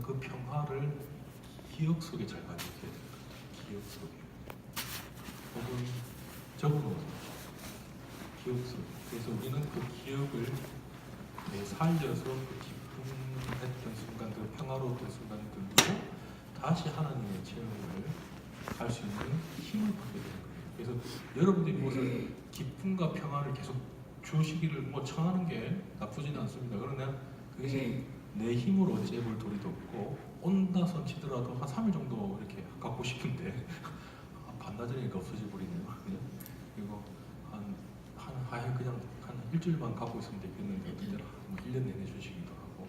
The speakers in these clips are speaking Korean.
그러나 그 평화를 기억 속에 잘 가지게 돼요. 기억 속에. 혹은 적어놓은 기억 속에. 그래서 우리는 그 기억을 살려서 그 기쁨했던 순간들, 평화로웠던 순간들도 다시 하나님의 체험을 할 수 있는 힘을 받게 되는 거예요. 그래서 여러분들이 무엇을 기쁨과 평화를 계속 주시기를 뭐 청하는 게 나쁘지는 않습니다. 그러나 그것이 내 힘으로 어찌해볼 도리도 없고 온다 손 치더라도 한 3일 정도 이렇게 갖고 싶은데 반나절이니까 없어져 버리네요. 그리고 그냥 한 일주일만 갖고 있으면 되겠는데 어떤 때는 뭐 1년 내내 주시기도 하고.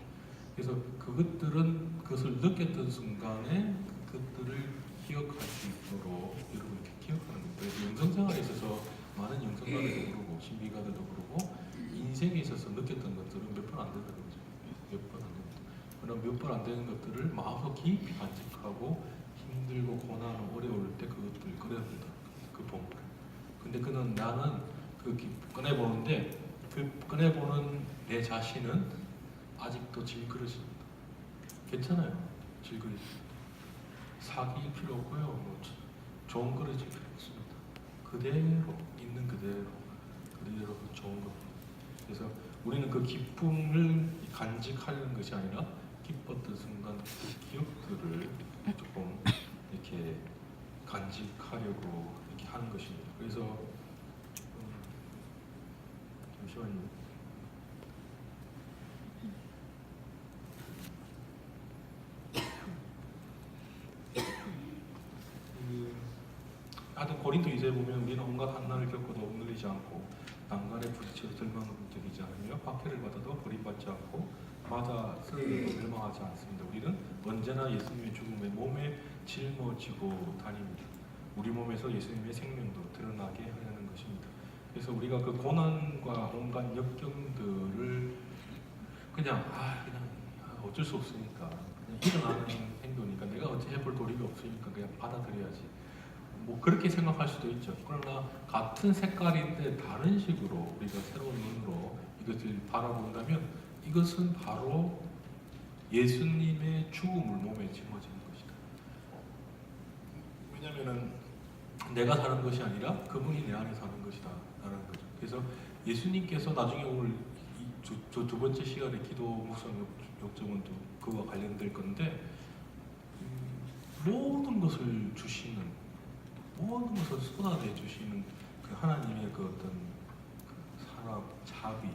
그래서 그것을 느꼈던 순간에 그것들을 기억할 수 있도록 여러분 이렇게 기억하는 거예요. 그래서 영성생활에 있어서 많은 영성가들도 그러고 신비가들도 그러고 인생에 있어서 느꼈던 것들은 몇 번 안 된다는 거죠. 몇 번 안 됩니다. 그럼 몇 번 안 되는 것들을 마음속 깊이 간직하고 힘들고 고난 어려울 때 그것들을 꺼내본다. 그 본물. 근데 나는 꺼내보는데 그 꺼내보는 내 자신은 아직도 질그릇입니다. 괜찮아요. 질그릇. 사귈 필요 없고요. 뭐 좋은 그릇이 필요 없습니다. 그대로 있는 그대로 좋은 겁니다. 그래서 우리는 그 기쁨을 간직하려는 것이 아니라 기뻤던 순간 그 기억들을 조금 이렇게 간직하려고 이렇게 하는 것입니다. 그래서 잠시만요. 하여튼 고린도 2서에 보면 우리는 온갖 한난을 겪어도 억눌리지 않고 난간에 부딪혀도 절망적이지 않으며 박해를 받아도 버림받지 않고 맞아 쓰러져도 멸망하지 않습니다. 우리는 언제나 예수님의 죽음에 몸에 짊어지고 다닙니다. 우리 몸에서 예수님의 생명도 드러나게 하려는 것입니다. 그래서 우리가 그 고난과 온갖 역경들을 그냥 어쩔 수 없으니까 그냥 일어나는 행동이니까 내가 어찌 해볼 도리가 없으니까 그냥 받아들여야지. 뭐 그렇게 생각할 수도 있죠. 그러나 같은 색깔인데 다른 식으로 우리가 새로운 눈으로 이것을 바라본다면 이것은 바로 예수님의 죽음을 몸에 짊어지는 것이다. 왜냐하면 내가 사는 것이 아니라 그분이 내 안에 사는 것이다 라는 거죠. 그래서 예수님께서 나중에 오늘 두 번째 시간에 기도 묵상 욕정은 또 그와 관련될 건데 모든 것을 주시는 모든 것을 쏟아내 주시는 그 하나님의 그 어떤 그 사랑, 자비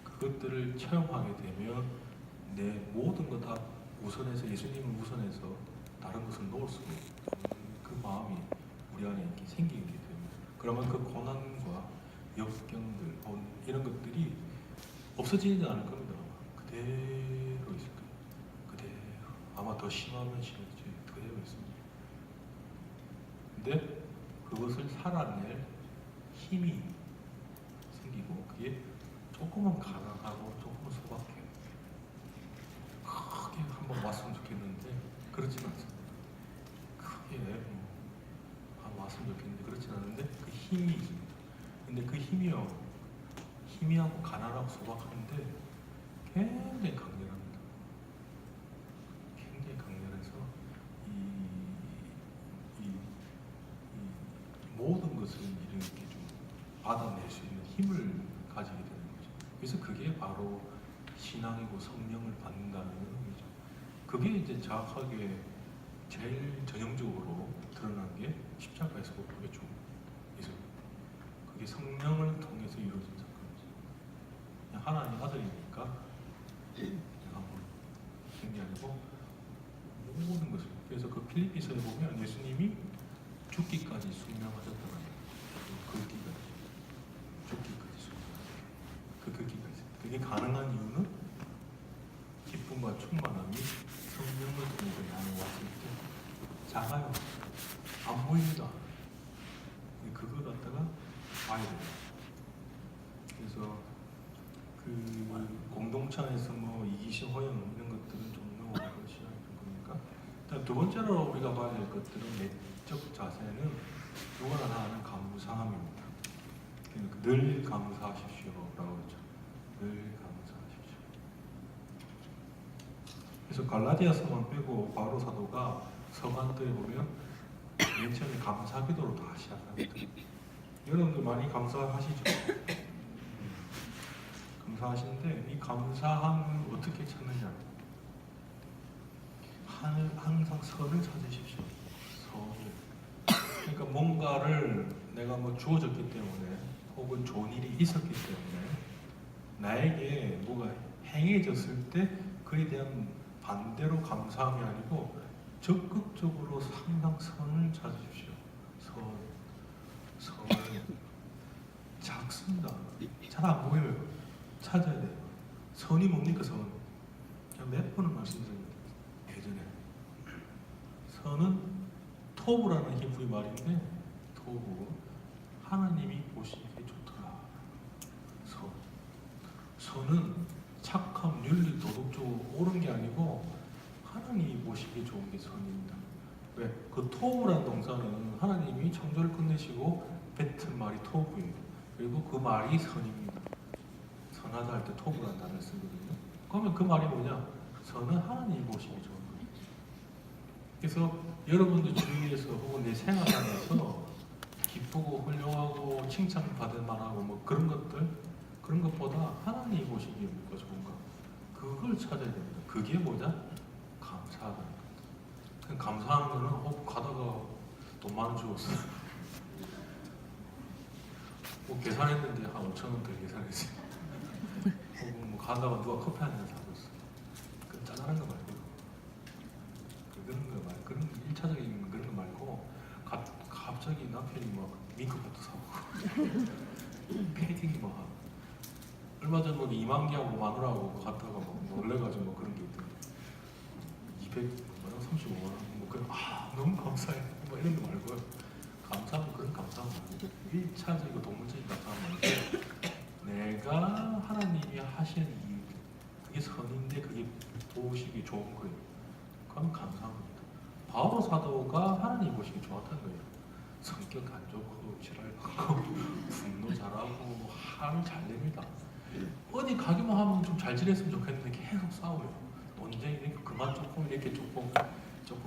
그것들을 체험하게 되면 내 모든 것 다 우선해서 예수님을 우선해서 다른 것을 놓을 수 있는 그 마음이 우리 안에 이렇게 생기게 됩니다. 그러면 그 고난과 역경들 이런 것들이 없어지지 않을 겁니다. 그대로 있을 거예요. 그대로 아마 더 심하면 심하지 그대로 있습니다. 근데 그것을 살아낼 힘이 생기고 그게 조금은 가난하고 조금은 소박해요. 크게 한번 왔으면 좋겠는데 그렇지는 않습니다. 크게 왔으면 좋겠는데 그렇지는 않은데 그 힘이 있습니다. 근데 그 희미하고 가난하고 소박한데 굉장히 강렬합니다. 굉장히 강렬해서 이 모든 것을 이렇게 좀 받아낼 수 있는 힘을 가지게 되는 거죠. 그래서 그게 바로 신앙이고 성령을 받는다는 의미죠. 그게 이제 정확하게 제일 전형적으로 드러난 게 십자가에서 그게 좀 그게 성령을 통해서 이루어진 사건이죠. 하나님 아들이니까 그런 게 아니고 모든 것을. 그래서 그 필리피서에 보면 예수님이 죽기까지 순명하셨다는 글귀가 죽기까지 순명하셨다. 그 글귀가 있습니다. 그게 가능한 이유는 기쁨과 충만함이 성령을 통해서 나에 왔을 때 작아요. 안 보입니다. 그걸 갖다가 봐야 돼요. 그래서 그 공동체 안에서 뭐 이기심, 허영 이런 것들은 좀 넘어가고 시작하는 겁니까? 두 번째로 우리가 봐야 될 것들은 내적 자세는 누구나 다 아는 감사함입니다. 그러니까 늘 감사하십시오라고 그러죠. 늘 감사하십시오. 그래서 갈라디아 서만 빼고 바오로 사도가 서간들에 보면 맨 처음에 감사기도로 다 시작합니다. 여러분들 많이 감사하시죠? 감사하시는데 이 감사함을 어떻게 찾느냐? 항상 선을 찾으십시오. 선을. 그러니까 뭔가를 내가 뭐 주어졌기 때문에 혹은 좋은 일이 있었기 때문에 나에게 뭐가 행해졌을 때 그에 대한 반대로 감사함이 아니고 적극적으로 항상 선을 찾으십시오. 선을 작습니다. 잘 안 보여요. 찾아야 돼요. 선이 뭡니까 선? 제가 몇 번을 말씀드립니다. 예전에 선은 토부라는 히브리 말인데 토부 하나님이 보시기에 좋더라. 선은 착함, 윤리, 도덕적으로 옳은 게 아니고 하나님이 보시기에 좋은 게 선입니다. 왜? 그 토부라는 동사는 하나님이 창조를 끝내시고 뱉은 말이 토부예요. 그리고 그 말이 선입니다. 선하다 할 때 토부라는 단어를 쓰거든요. 그러면 그 말이 뭐냐? 선은 하나님이 보시기에 좋은 거예요. 그래서 여러분들 주위에서 혹은 내 생활 안에서 기쁘고 훌륭하고 칭찬받을 만하고 뭐 그런 것들 그런 것보다 하나님이 보시기에 뭐가 좋은가 그걸 찾아야 됩니다. 그게 뭐냐? 감사하다는 것. 감사하는 거는 가다가 돈 많이 주었어. 뭐 계산했는데 한 5,000원 더 계산했어요. 혹은 뭐 가다가 누가 커피 한 잔 사줬어. 그 짜잘한 거 말고 그런 거 말고 그런 1차적인 그런 거 말고 갑자기 남편이 뭐 밍크부터 사고 패딩 뭐 얼마 전에 뭐 이만기하고 마누라하고 갔다가 뭐 놀래가지고 뭐 그런 게 있던데 200만 원, 35만 원 뭐 그런 너무 감사해 뭐 이런 거 말고요. 감사하면 그런 감사함 말고 1차적이고 동물적인 감사함 말고 내가 하나님이 하시는 일 그게 선인데 그게 보시기 좋은 거예요. 그럼 감사합니다. 바오로 사도가 하나님 보시기 좋았다는 거예요. 성격 안 좋고 지랄하고 분노 잘하고 화를 잘 냅니다. 어디 가기만 하면 좀 잘 지냈으면 좋겠는데 계속 싸워요. 논쟁이 이렇게 그만 조금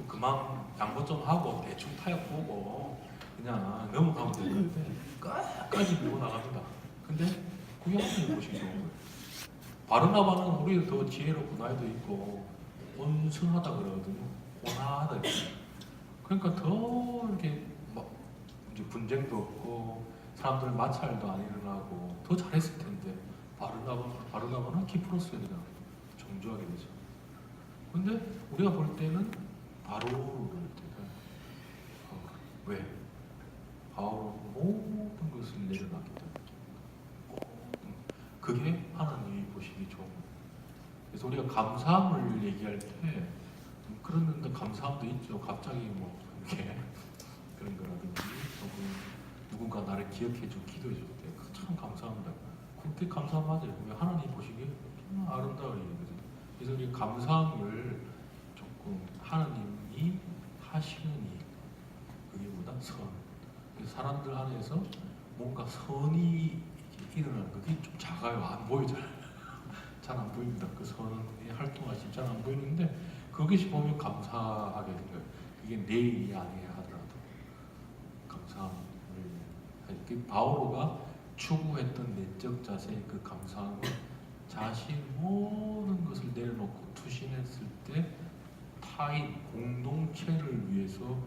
그만 양보 좀 하고 대충 타협 보고 그냥 넘어가면 되는데 끝까지 밀고 나갑니다. 근데 그게 하나님 보시기 좋은 거예요. 바르나바는 우리가 더 지혜롭고 나이도 있고 온순하다 그러거든요. 온화하다. 그러니까 더 이렇게 막 이제 분쟁도 없고 사람들 마찰도 안 일어나고 더 잘했을 텐데 바르나바는 키프로스에 그냥 정주하게 되죠. 근데 우리가 볼 때는 바로를 볼 때는 왜? 바로 모든 것을 내려놨기 때문에 그게 하나님이 보시기 좋은 거예요. 그래서 우리가 감사함을 얘기할 때 그러는데 감사함도 있죠. 갑자기 뭐 이렇게 그런 거라든지 혹은 누군가 나를 기억해주고 기도해줄 때 참 감사합니다. 그때 감사함 맞아요. 하나님 보시기에 정말 아름다운 일이거든요. 그래서 우리 감사함을 조금 하나님이 하시는 일 그게 뭐다? 선. 그래서 사람들 안에서 뭔가 선이 일어나는 그게 좀 작아요. 안 보이죠. 잘 안 보입니다. 그 선이 활동하시면 잘 안 보이는데 그것이 보면 감사하게 된 거예요. 이게 내 일이 아니야 하더라도 감사함을 바오로가 추구했던 내적 자세의 그 감사함은 자신 모든 것을 내려놓고 투신했을 때 타인 공동체를 위해서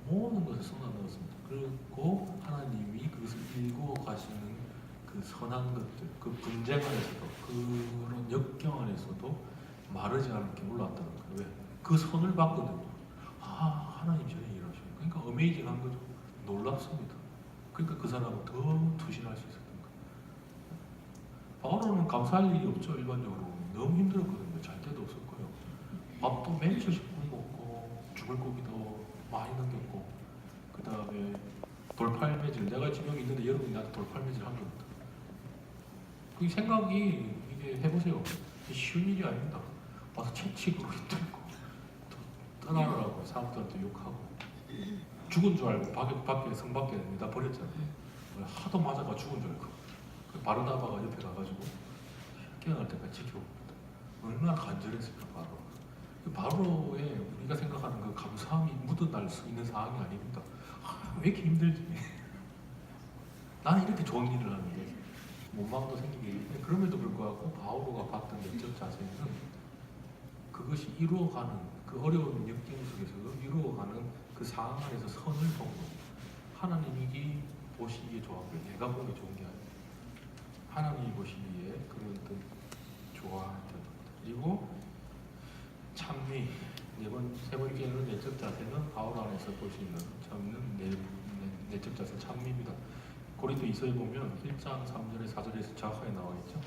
모든 것을 쏟아넣었습니다. 그리고 하나님이 그것을 일구어 가시는 그 선한 것들, 그 분쟁 안에서도 그런 역경 안에서도 마르지 않게 올라왔다는 거예요. 왜? 그 선을 봤거든요. 하나님 저런 일을 하시고 그러니까 어메이징한 거죠. 놀랍습니다. 그러니까 그 사람은 더 투신할 수 있었던 거예요. 바오로는 감사할 일이 없죠. 일반적으로 너무 힘들었거든요. 잘 때도 없었고요. 밥도 매일 저녁 먹고 죽을 고기도 많이 넘겼고 그 다음에 돌팔매질 내가 지명이 있는데 여러분이 나한테 돌팔매질 한 겁니다. 그 생각이 이게 해보세요. 쉬운 일이 아닙니다. 와서 채찍으로 힘들고 떠나라고 사람들한테 욕하고 죽은 줄 알고 밖에 성 밖에 내다 버렸잖아요. 하도 맞아가 죽은 줄 알고 바르나바가 옆에 가가지고 깨어날 때까지 지켜봅니다. 얼마나 간절했을까 바로. 그 바로에 우리가 생각하는 그 감사함이 묻어날 수 있는 상황이 아닙니다. 왜 이렇게 힘들지? 나는 이렇게 좋은 일을 하는데 원망도 생기게. 그럼에도 불구하고 바오로가 봤던 내적 자세는 그것이 이루어가는 그 어려운 역경 속에서 이루어가는 그 상황 안에서 선을 본 거. 하나님이 보시기에 좋았고요. 내가 보기 좋은 게 아니에요. 하나님이 보시기에 그런 어떤 좋아했던 것. 그리고 찬미. 세 번째는 내적 자세는 바울 안에서 볼 수 있는 참는 내적 자세 찬미입니다. 고린도 이서에 보면 1장 3절에 4절에서 정확하게 나와 있죠.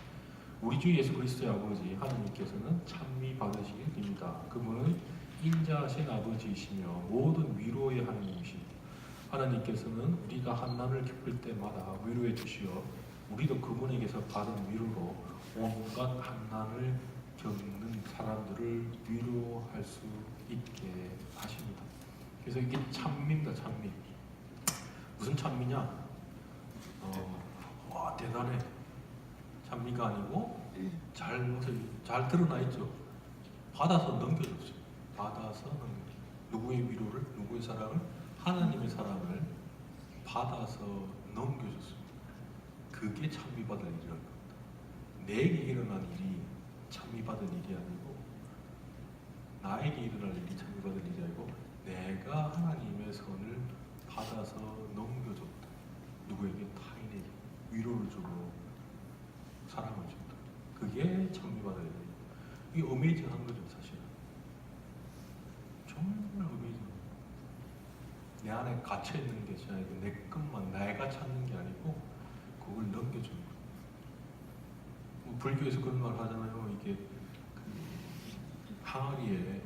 우리 주 예수 그리스도의 아버지 하나님께서는 찬미 받으시길 빕니다. 그분은 인자하신 아버지이시며 모든 위로의 하나님이십니다. 하나님께서는 우리가 한난을 겪을 때마다 위로해 주시어 우리도 그분에게서 받은 위로로 온갖 한난을 겪는 사람들을 위로할 수 있게 하십니다. 그래서 이게 찬미입니다. 찬미. 무슨 찬미냐? 와 대단해. 찬미가 아니고 잘 드러나 있죠. 받아서 넘겨줬어요. 받아서 넘겨. 누구의 위로를, 누구의 사랑을, 하나님의 사랑을 받아서 넘겨줬어요. 그게 찬미받을 일이라는 겁니다. 내게 일어난 일이 찬미받은 일이 아니고, 나에게 일어날 일이 찬미받은 일이 아니고, 내가 하나님의 선을 받아서 넘겨줬다. 누구에게? 타인에게 위로를 주고 사랑을 준다. 그게 찬미받아야 돼요. 이게 어메이징한 거죠, 사실은. 정말 어메이징. 내 안에 갇혀 있는 게 아니고 내 것만 내가 찾는 게 아니고 그걸 넘겨주는 거예요. 뭐 불교에서 그런 말 하잖아요. 이게 그 항아리에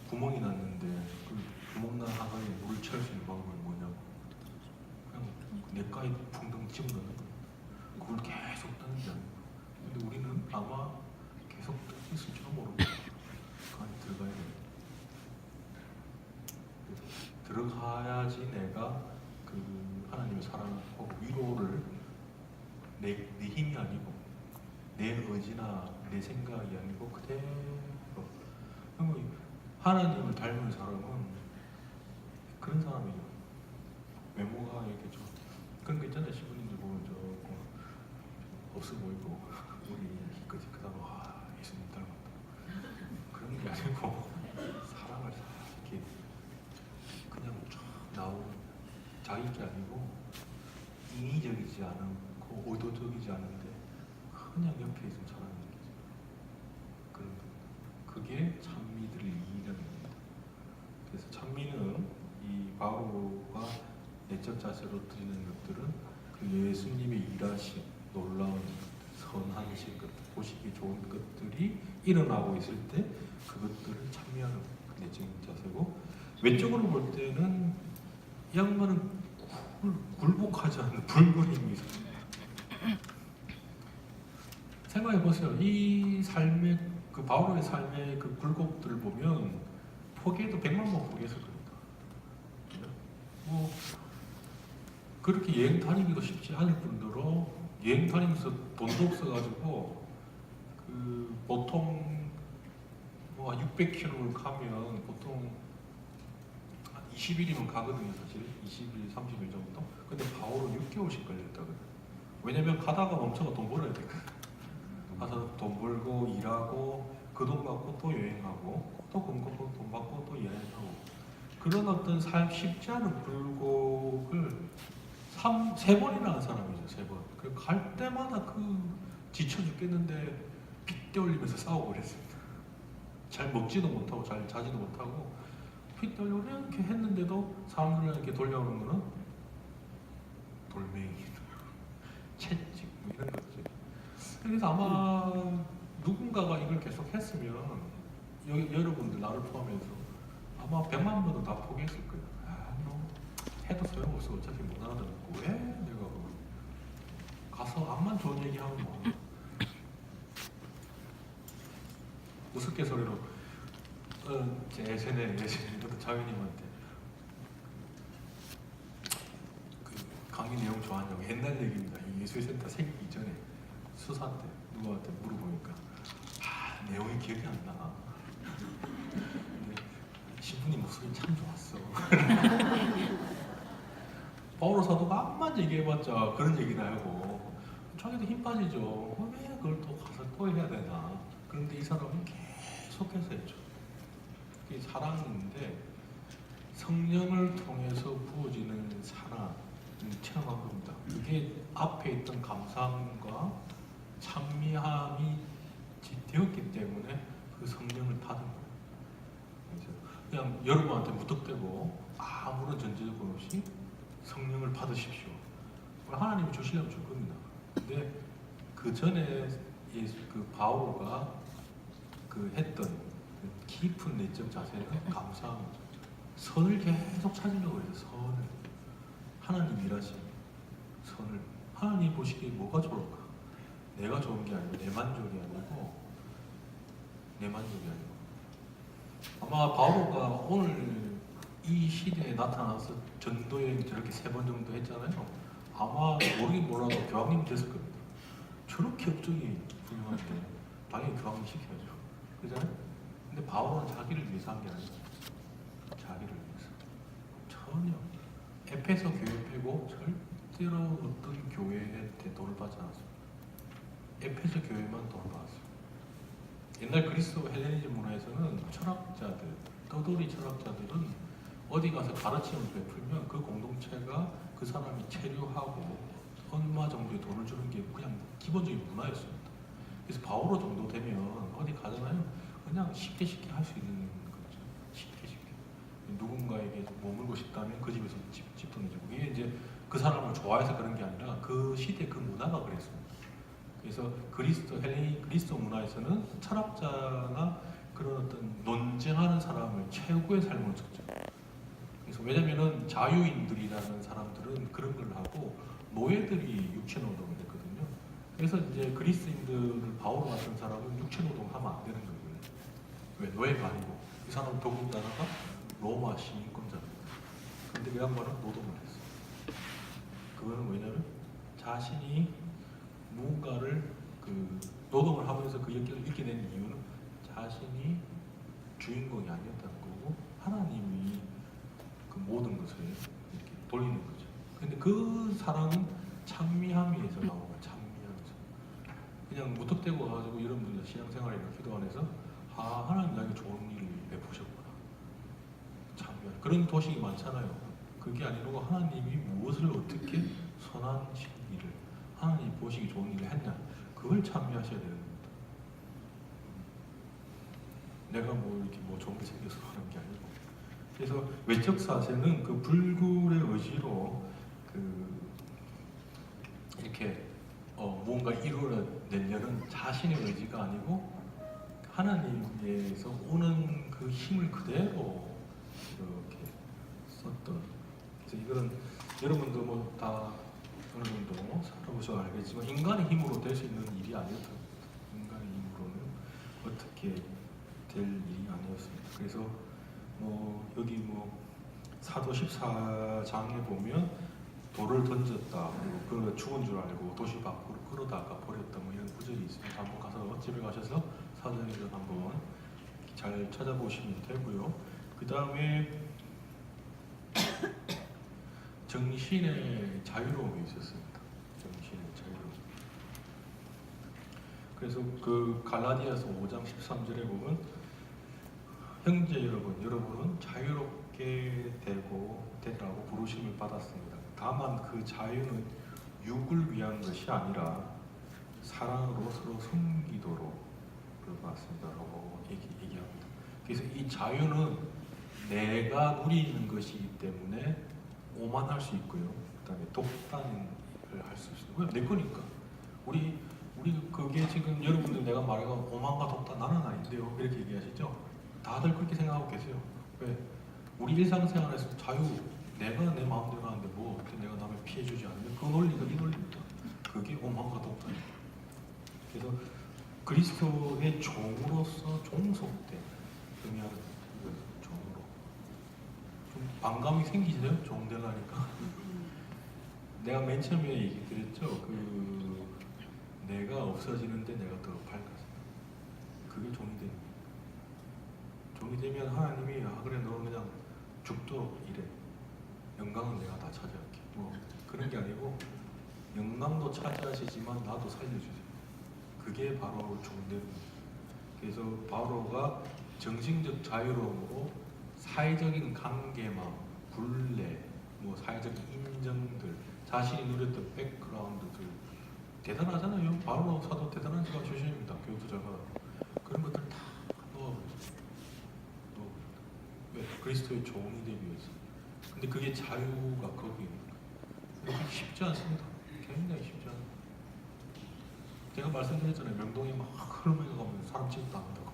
구멍이 났는데 그 구멍 난 항아리에 물을 채울 수 있는 방법이 뭐냐고. 그냥 냇가에 붕덩 집어넣는 거예요. 그걸 계속 떠는 게 아니고. 근데 우리는 아마 계속 떠 있을지도 모르고 그 안에 들어가야 돼요. 들어가야지 내가 그 하나님의 사랑하고 위로를 내 힘이 아니고 내 의지나 내 생각이 아니고 그대로. 하나님을 닮은 사람은 그런 사람이에요. 외모가 이렇게 좀 그런 거 있잖아요. 시부님들 보면 조금 없어 보이고 우리 그지 그다음 예수님 닮았다. 그런 게 아니고 사랑을 이렇게 그냥 쫙 나오는 자기 게 아니고 인위적이지 않고 의도적이지 않은데 그냥 옆에 있으면 잘하는 거죠. 그런 거. 그게 찬미들의 이익이라는 겁니다. 그래서 찬미는 이 바오가 내적 자세로 드리는 것들은 그 예수님의 일하신 놀라운 선하신 것들, 보시기 좋은 것들이 일어나고 있을 때 그것들을 찬미하는 내적 자세고, 외적으로 볼 때는 이 양반은 굴복하지 않는 불굴힘이 있습니다. 생각해 보세요. 이 삶의 그 바울의 삶의 그 굴곡들을 보면 포기해도 100만 번 포기했을 겁니다. 뭐 그렇게 여행 다니기도 쉽지 않을 뿐더러 여행 다니면서 돈도 없어가지고 그 보통 뭐 600km를 가면 보통 한 20일이면 가거든요, 사실. 20일, 30일 정도. 근데 바울은 6개월씩 걸렸다고요. 왜냐면 가다가 멈춰서 돈 벌어야 되거든. 가서 돈 벌고 일하고 그 돈 받고 또 여행하고 또 돈 받고 돈 받고 또 여행하고, 그런 어떤 삶 쉽지 않은 굴곡을 3번이나 한 사람이죠. 3번. 그 갈 때마다 그 지쳐 죽겠는데 핏대 올리면서 싸우고 그랬습니다. 잘 먹지도 못하고 잘 자지도 못하고 핏대 올리고 이렇게 했는데도 사람들이 이렇게 돌려오는 거는 돌멩이, 채찍 뭐 이런 것들. 그래서 아마 누군가가 이걸 계속 했으면 여러분들 나를 포함해서 아마 100만 번은 다 포기했을 거예요. 너 해도 소용없어. 어차피 못 알아듣고 왜 내가 가서 암만 좋은 얘기하면 뭐 우스갯소리로 제 예전에 장현님한테 그 강의 내용 좋아하냐고, 옛날 얘기입니다. 예술센터 생기기 이전에 수사 때 누구한테 물어보니까 내용이 기억이 안 나. 신부님 목소리 참 좋았어. 바오로 사도가 암만 얘기해봤자 그런 얘기나 하고 자기도 힘 빠지죠. 왜 그걸 또 가서 또 해야 되나. 그런데 이 사람은 계속해서 했죠. 이게 사랑인데 성령을 통해서 부어지는 사랑을 체험한 겁니다. 그게 앞에 있던 감사함과 찬미함이 되었기 때문에 그 성령을 받은 거예요. 그래서 그냥 여러분한테 무턱대고 아무런 전제조건 없이 성령을 받으십시오. 하나님이 주시려면 줄 겁니다. 근데 그 전에 그 바오로가 그 했던 그 깊은 내적 자세는 감사함이죠. 선을 계속 찾으려고 해요. 선을. 하나님 일하시는 선을. 하나님 보시기에 뭐가 좋을까? 내가 좋은 게 아니고 내 만족이 아니고 내 만족이 아니고 아마 바오로가 오늘 이 시대에 나타나서 전도여행 저렇게 3번 정도 했잖아요. 아마 모르긴 몰라도 교황님 됐을 겁니다. 저렇게 업적이 훌륭한데 당연히 교황님 시켜야죠. 그잖아요? 근데 바오로는 자기를 위해서 한 게 아니고 자기를 위해서 전혀 에페소 교회 빼고 절대로 어떤 교회한테 돈을 받지 않았습니다. 에페소 교회만 돈을 받았어요. 옛날 그리스도 헬레니즘 문화에서는 철학자들, 떠돌이 철학자들은 어디 가서 가르침을 베풀면 그 공동체가 그 사람이 체류하고 얼마 정도의 돈을 주는 게 그냥 기본적인 문화였습니다. 그래서 바오로 정도 되면 어디 가잖아요. 그냥 쉽게 할 수 있는 거죠. 쉽게. 누군가에게 머물고 싶다면 그 집에서 집도 내주고 이게 이제 그 사람을 좋아해서 그런 게 아니라 그 시대 그 문화가 그랬습니다. 그래서 그리스도 문화에서는 철학자나 그런 어떤 논쟁하는 사람을 최고의 삶으로 쳤죠. 그래서 왜냐면은 자유인들이라는 사람들은 그런 걸 하고 노예들이 육체노동을 했거든요. 그래서 이제 그리스인들을 바오로 같은 사람은 육체노동 하면 안 되는 거예요. 왜? 노예가 아니고 이 사람은 더군다나가 로마 시민권자입니다. 근데 그 양반은 노동을 했어요. 그거는 왜냐면 자신이 무언가를 그 노동을 하면서 그 역경을 이겨낸 이유는 자신이 주인공이 아니었다는 거고 하나님이 그 모든 것을 이렇게 돌리는 거죠. 근데 그 사랑은 찬미함에서 나오는 거예요. 찬미함에서. 그냥 무턱대고 가지고 이런 분들 신앙생활이나 기도 안에서 하나님 나에게 좋은 일을 베푸셨구나. 찬미함. 그런 도식이 많잖아요. 그게 아니고 하나님이 무엇을 어떻게 선한 일을 하나님 보시기 좋은 일을 했냐. 그걸 찬미하셔야 되는 겁니다. 내가 뭐 이렇게 뭐 좋은 게 생겨서 그런 게 아니고. 그래서 외적 사세는 그 불굴의 의지로 그 이렇게 무언가 이루어내려는 자신의 의지가 아니고 하나님에서 오는 그 힘을 그대로 이렇게 썼던. 그래서 이거는 여러분도 뭐 다 어느 정도 살아보셔서 알겠지만 인간의 힘으로 될 수 있는 일이 아니었던 겁니다. 인간의 힘으로는 어떻게 될 일이 아니었습니다. 그래서 뭐 여기 뭐 사도 14장에 보면 돌을 던졌다 그리고 그 죽은 줄 알고 도시 밖으로 끌어다가 버렸다 뭐 이런 구절이 있습니다. 한번 가서 집에 가셔서 사도행전 한번 잘 찾아보시면 되고요. 그 다음에 정신의 자유로움이 있었습니다. 정신의 자유로움. 그래서 그 갈라디아서 5장 13절에 보면 형제 여러분은 자유롭게 되라고 부르심을 받았습니다. 다만 그 자유는 육을 위한 것이 아니라 사랑으로 서로 섬기도록 그렇습니다라고 얘기합니다. 그래서 이 자유는 내가 누리는 것이기 때문에 오만할 수 있고요. 그다음에 독단을 할 수 있어요. 내 거니까. 우리 그게 지금 여러분들 내가 말해가 오만과 독단 나는 아닌데요. 이렇게 얘기하시죠. 다들 그렇게 생각하고 계세요. 왜? 우리 일상생활에서 자유, 내가 내 마음대로 하는데 뭐 어떻게 내가 남을 피해주지 않으면 그 논리가 이 논리입니다. 그게 오만과 독단이에요. 그래서 그리스도의 종으로서 종속된 의미하는 종으로 좀 반감이 생기세요? 종 되려니까. 내가 맨 처음에 얘기 드렸죠. 그 내가 없어지는데 내가 더 밝아진다. 그게 종이 됩니다. 종이 되면 하나님이 그래 너는 그냥 죽도록 일해. 영광은 내가 다 차지할게. 뭐 그런 게 아니고 영광도 차지하시지만 나도 살려주세요. 그게 바로 종되는 거예요. 그래서 바로가 정신적 자유로움으로 사회적인 관계망, 굴레, 뭐 사회적인 인정들, 자신이 누렸던 백그라운드들 대단하잖아요. 바로 사도 대단한 수십입니다. 교육도 잘 받아. 그런 것들 다 넣어버렸어요. 왜? 그리스도의 종이 되기 위해서. 근데 그게 자유가 거기 있는 거예요. 그게 쉽지 않습니다. 굉장히 쉽지 않아요. 제가 말씀드렸잖아요. 명동에 막 흘러가면서 가면 사람 취급도 안 한다고.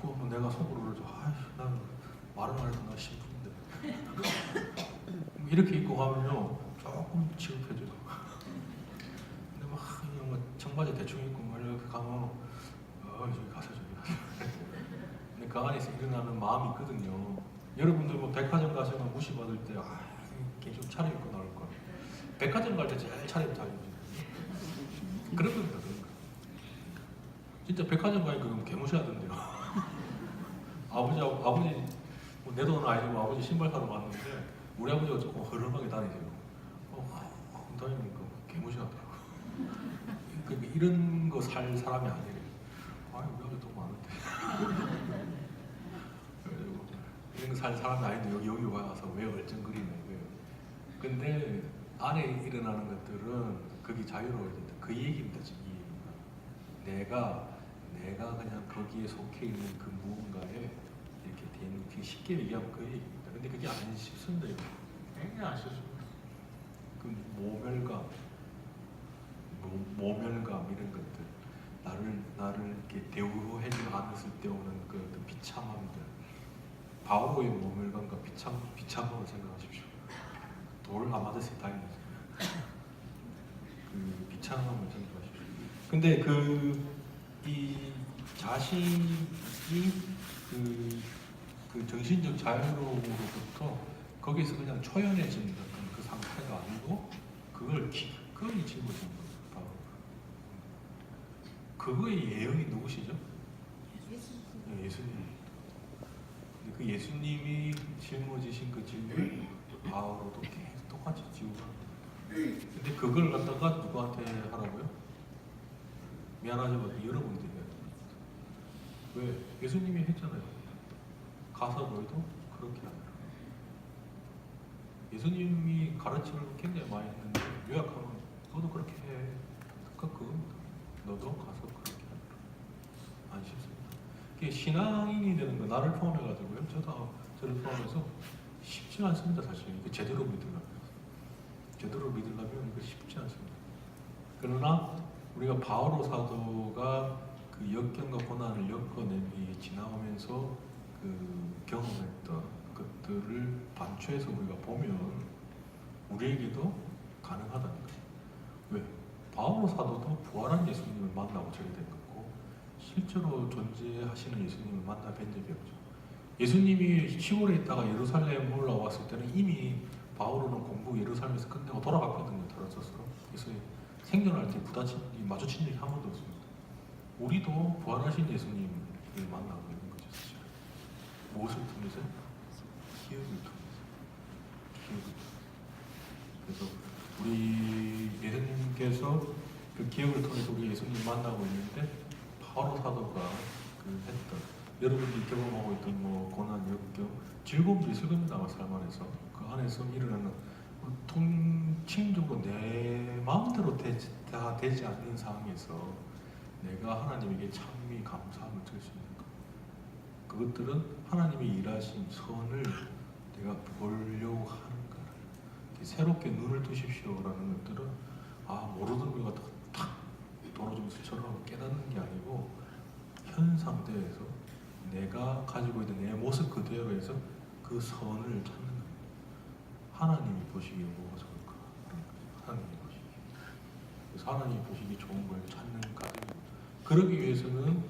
그러면 내가 속으로 그러죠. 난 말은 안 해도 나 신분인데. 이렇게 입고 가면요. 조금 취급해줘요. 근데 막 그냥 뭐 청바지 대충 입고 막 이렇게 가면 저기 가서 저기. 근데 그 안에서 일어나는 마음이 있거든요. 여러분들 뭐 백화점 가시면 무시받을 때 계속 차려입고 나올 거예요. 백화점 갈 때 제일 차리면 잘 입죠. 그런 겁니다. 그런 거. 진짜 백화점 가니까 그럼 개무시하던데요. 아버지 뭐 내 돈은 아니고 아버지 신발 사러 갔는데 우리 아버지가 조금 허름하게 다니세요. 다니니까 개무시하더라고. 그러니까 이런 거 살 사람이 아니래요. 우리 아버지 돈 많은데. 그래가지고 이런 거 살 사람이 아닌데 여기 와서 왜 얼쩡거리냐 이거예요. 근데 안에 일어나는 것들은 그게 자유로워야 된다. 그 얘기입니다. 지금 이 얘기가 내가 그냥 거기에 속해 있는 그 무언가에 이렇게 되는 그 쉽게 얘기하면 그 얘기입니다. 근데 그게 안 쉽습니다. 이거. 굉장히 안 쉽습니다. 그 모멸감 이런 것들, 나를 이렇게 대우해주지 않았을 때 오는 그 어떤 비참함들, 바오의 모멸감과 비참함을 생각하십시오. 돌 아마드세 다입니다. 그 비참함을 생각하십시오. 근데 이 자신이 그 정신적 자유로움으로부터 거기서 그냥 초연해지는 그 상태가 아니고 그걸 기꺼이 짊어지는 거예요. 바로 그거의 예언이 누구시죠? 네, 예수님. 근데 그 예수님이 짊어지신 그 짐을 바울도 계속 똑같이 지우고 합니다. 근데 그걸 갖다가 누구한테 하라고요? 미안하지만 여러분들이 해야 됩니다. 왜? 예수님이 했잖아요. 가서 너희도 그렇게 하라. 예수님이 가르침을 굉장히 많이 했는데 요약하면 너도 그렇게 해. 그겁니다. 너도 가서 그렇게 하라. 안 쉽습니다. 이게 신앙인이 되는 거 나를 포함해가지고요. 저를 포함해서 쉽지 않습니다. 사실 이게 제대로 믿으려면 이거 쉽지 않습니다. 그러나 우리가 바오로 사도가 그 역경과 고난을 지나오면서 그 경험했던 것들을 반추해서 우리가 보면 우리에게도 가능하다는 거예요. 왜? 바오로 사도도 부활한 예수님을 만나고 저게 된 거고 실제로 존재하시는 예수님을 만나 뵌 적이 없죠. 예수님이 시골에 있다가 예루살렘 올라왔을 때는 이미 바오로는 공부 예루살렘에서 끝내고 돌아갔거든요. 타르소스로. 그래서 생존할 때 마주친 일이 한 번도 없습니다. 우리도 부활하신 예수님을 만나고 있는 거죠. 사실. 무엇을 통해서? 기억을 통해서. 그래서 우리 예수님께서 그 기억을 통해서 우리 예수님 만나고 있는데 바로 사도가 했던 여러분들이 경험하고 있던 뭐 고난, 역경, 즐거움도 있을 겁니다. 아마 삶 안에서 그 안에서 일어나는 통칭적으로 내 마음대로 다 되지 않는 상황에서 내가 하나님에게 찬미, 감사함을 드릴 수 있는 것. 그것들은 하나님이 일하신 선을 내가 보려고 하는 거를 새롭게 눈을 뜨십시오라는 것들은 모르던 것 같다고 탁 도로점수처럼 깨닫는 게 아니고 현 상태에서 내가 가지고 있는 내 모습 그대로에서 그 선을 찾는 겁니다. 하나님이 보시기에 뭐가 좋을까? 하나님이 보시기. 그래서 하나님이 보시기 좋은 걸 찾는 과정입니다. 그러기 위해서는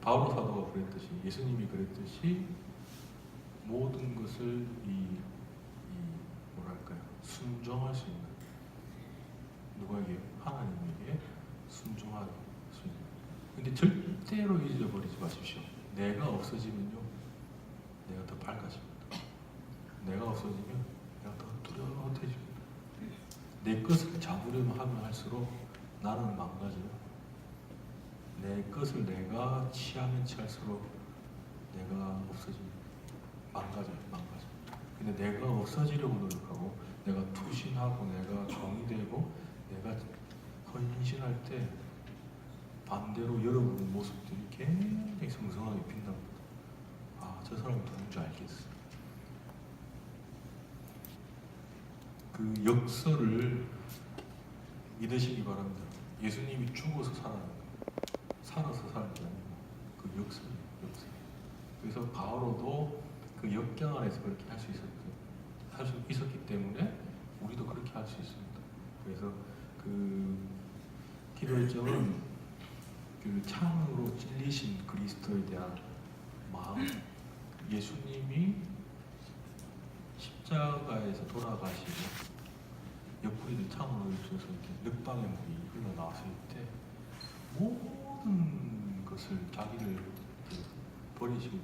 바오로 사도가 그랬듯이 예수님이 그랬듯이 모든 것을 순종할 수 있는 누구에게? 하나님에게 순종할 수 있는. 근데 절대로 잊어버리지 마십시오. 내가 없어지면요, 내가 더 밝아집니다. 내가 없어지면 내가 더 뚜렷해집니다. 내 것을 잡으려면 하면 할수록 나는 망가져요. 내 것을 내가 취하면 취할수록 내가 없어집니다. 망가져요. 근데 내가 없어지려고 노력하고 내가 투신하고 내가 종이 되고 내가 헌신할 때 반대로 여러분의 모습들이 굉장히 성성하게 빛납니다. 아, 저 사람이 누군지 알겠어. 그 역설을 믿으시기 바랍니다. 예수님이 죽어서 살아난 거예요. 살아서 사는 게 아니고 그 역설이에요. 역설. 그래서 바오로도 그 역경 안에서 그렇게 할 수 있었기 때문에 우리도 그렇게 할 수 있습니다. 그래서 그 기도의 점은 그 창으로 찔리신 그리스도에 대한 마음, 예수님이 십자가에서 돌아가시고 옆구리를 창으로 입혀서 이렇게 늑방의 물이 흘러나왔을 때 모든 것을 자기를 버리시고,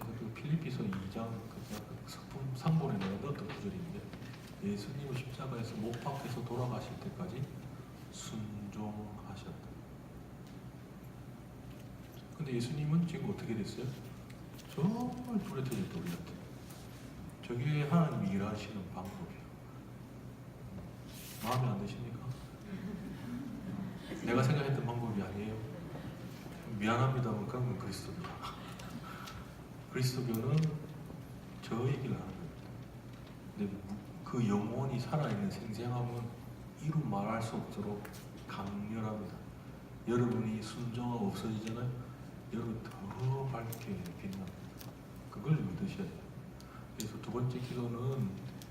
그래서 그 필리피서 2장 그 성품 3본에 내가 넣었던 구절인데, 예수님은 십자가에서 못 박혀서 돌아가실 때까지 순종하셨다. 근데 예수님은 지금 어떻게 됐어요? 정말 뚜렷해졌다. 우리한테 저게 하나님이 일하시는 방법이에요. 마음에 안 드십니까? 내가 생각했던 방법이 아니에요. 미안합니다만 그런 건 그리스도입니다. 그리스도교는 저 얘기를 하는 겁니다. 근데 그 영혼이 살아있는 생생함은 이루 말할 수 없도록 강렬합니다. 여러분이 순종하고 없어지잖아요. 여러분 더 밝게 빛납니다. 그걸 믿으셔야 돼요. 그래서 두 번째 기도는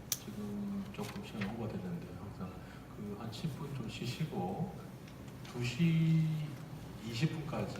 지금 조금 시간이 오버됐는데 항상 그 한 10분 좀 쉬시고 2시 20분까지